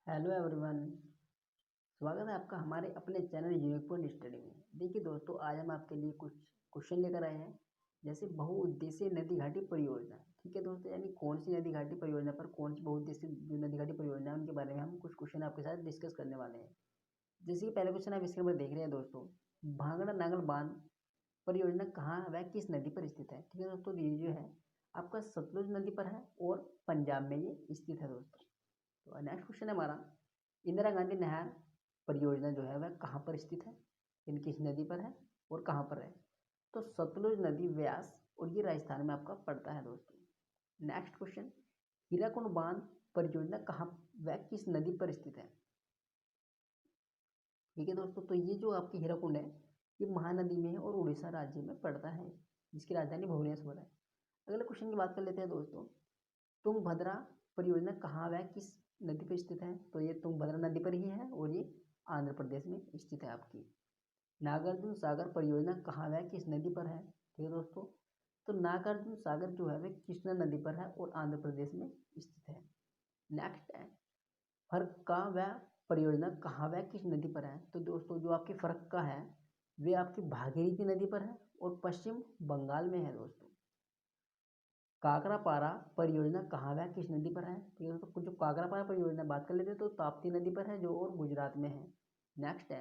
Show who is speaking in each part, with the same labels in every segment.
Speaker 1: Hello everyone. स्वागत है आपका हमारे अपने चैनल यूनिक पॉइंट स्टडी में। देखिए दोस्तों, आज हम आपके लिए कुछ क्वेश्चन लेकर आए हैं। जैसे बहुउद्देशीय नदी घाटी परियोजना, ठीक है दोस्तों, यानी कौन सी नदी घाटी परियोजना पर कौन सी बहुउद्देशीय जो नदी घाटी परियोजना है उनके बारे में हम कुछ क्वेश्चन आपके साथ डिस्कस करने वाले हैं। जैसे कि पहला क्वेश्चन आप स्क्रीन पर देख रहे हैं दोस्तों, भांगड़ा नागल बांध परियोजना कहाँ व किस नदी पर स्थित है। ठीक है दोस्तों, ये जो है आपका सतलुज नदी पर है और पंजाब में ये स्थित है दोस्तों। तो नेक्स्ट क्वेश्चन है हमारा, इंदिरा गांधी नहर परियोजना जो है वह कहाँ पर स्थित है, इन किस नदी पर है और कहाँ पर है। तो सतलुज नदी व्यास, और ये राजस्थान में आपका पड़ता है दोस्तों। नेक्स्ट क्वेश्चन, हीराकुंड बांध परियोजना कहाँ व किस नदी पर स्थित है। ठीक है दोस्तों, तो ये जो आपकी हीराकुंड है ये महानदी में है और उड़ीसा राज्य में पड़ता है, जिसकी राजधानी भुवनेश्वर है। अगले क्वेश्चन की बात कर लेते हैं दोस्तों, तुंगभद्रा परियोजना कहाँ व किस नदी पर स्थित है। तो ये तुंगभद्रा नदी पर ही है और ये आंध्र प्रदेश में स्थित है आपकी। नागार्जुन सागर परियोजना कहाँ व किस नदी पर है। ठीक है दोस्तों, तो नागार्जुन सागर जो है वह कृष्णा नदी पर है और आंध्र प्रदेश में स्थित है। नेक्स्ट है, फरक्का व परियोजना कहाँ व किस नदी पर है। तो दोस्तों जो आपकी फरक्का है वे आपकी भागीरथी नदी पर है और पश्चिम बंगाल में है दोस्तों। काकरापारा परियोजना कहाँ व किस नदी पर है। ठीक है, तो जो काकरापारा परियोजना बात कर लेते हैं तो ताप्ती नदी पर है जो और गुजरात में है। नेक्स्ट है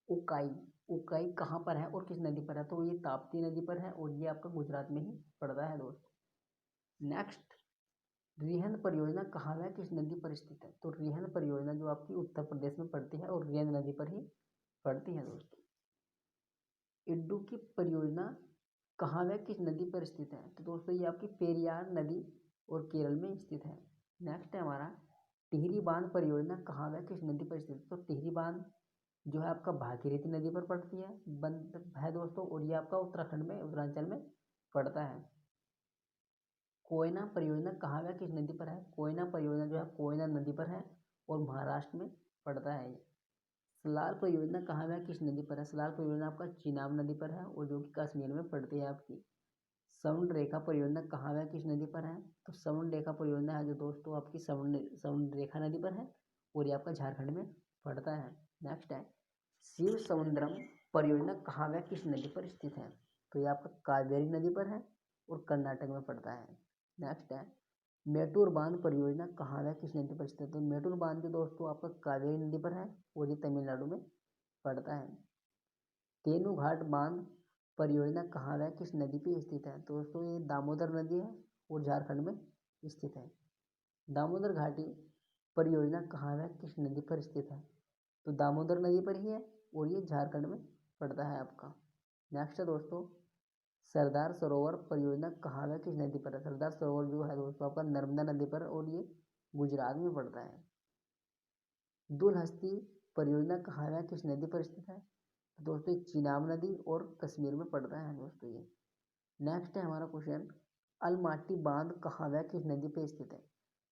Speaker 1: उकाई, उकाई कहाँ पर है और किस नदी पर है। तो ये ताप्ती नदी पर है और ये आपका गुजरात में ही पड़ता है दोस्तों। नेक्स्ट, रिहंद परियोजना कहाँ व किस नदी पर स्थित है। तो रिहंद परियोजना जो आपकी उत्तर प्रदेश में पड़ती है और रिहंद नदी पर ही पड़ती है दोस्तों। इड्डू की परियोजना कहाँ व किस नदी पर स्थित है। तो दोस्तों ये आपकी पेरियार नदी और केरल में स्थित है। नेक्स्ट है हमारा, टिहरी बांध परियोजना कहाँ व किस नदी पर स्थित है। तो टिहरी बांध जो है आपका भागीरथी नदी पर पड़ती है बंद है दोस्तों, और ये आपका उत्तराखंड में उत्तरांचल में पड़ता है। कोयना परियोजना कहाँ व किस नदी पर है। कोयना परियोजना जो है कोयना नदी पर है और महाराष्ट्र में पड़ता है। सलार परियोजना कहाँ व किस नदी पर है। सलार परियोजना आपका चीनाब नदी पर है और जो कि कश्मीर में पड़ती है आपकी। समुद्र रेखा परियोजना कहाँ व किस नदी पर है। तो समुद्र रेखा परियोजना है जो दोस्तों आपकी समुद्र रेखा नदी पर है और ये आपका झारखंड में पड़ता है। नेक्स्ट है, शिव समुद्रम परियोजना कहाँ व किस नदी पर स्थित है। तो ये आपका कावेरी नदी पर है और कर्नाटक में पड़ता है। नेक्स्ट है, मेटूर बांध परियोजना कहाँ व किस नदी पर स्थित है। तो मेटूर बांध जो दोस्तों आपका कावेरी नदी पर है और ये तमिलनाडु में पड़ता है। तेनू घाट बांध परियोजना कहाँ व किस नदी पे स्थित है। तो दोस्तों ये दामोदर नदी है और झारखंड में स्थित है। दामोदर घाटी परियोजना कहाँ व किस नदी पर स्थित है। तो दामोदर नदी पर ही है और ये झारखंड में पड़ता है आपका। नेक्स्ट है दोस्तों, सरदार सरोवर परियोजना कहाँ व किस नदी पर है। सरदार सरोवर जो है दोस्तों आपका नर्मदा नदी पर और ये गुजरात में पड़ता है। दुलहस्ती परियोजना कहाँ व किस नदी पर स्थित है। तो दोस्तों चिनाब नदी और कश्मीर में पड़ता है दोस्तों ये। नेक्स्ट है हमारा क्वेश्चन, अलमाटी बांध कहाँ व किस नदी पर स्थित है।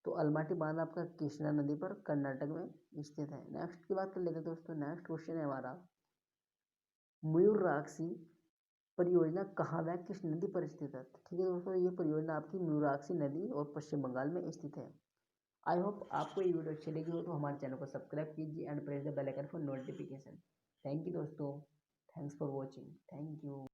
Speaker 1: तो अलमाटी बांध आपका कृष्णा नदी पर कर्नाटक में स्थित है। नेक्स्ट की बात कर लेते हैं दोस्तों। नेक्स्ट क्वेश्चन है हमारा, मयूराक्षी परियोजना कहाँ व किस नदी पर स्थित है। ठीक है दोस्तों, ये परियोजना आपकी मयूराक्षी नदी और पश्चिम बंगाल में स्थित है। आई होप आपको ये वीडियो अच्छी लगी हो तो हमारे चैनल को सब्सक्राइब कीजिए and press the bell icon for notification. Thank you दोस्तों, thanks for watching, thank you.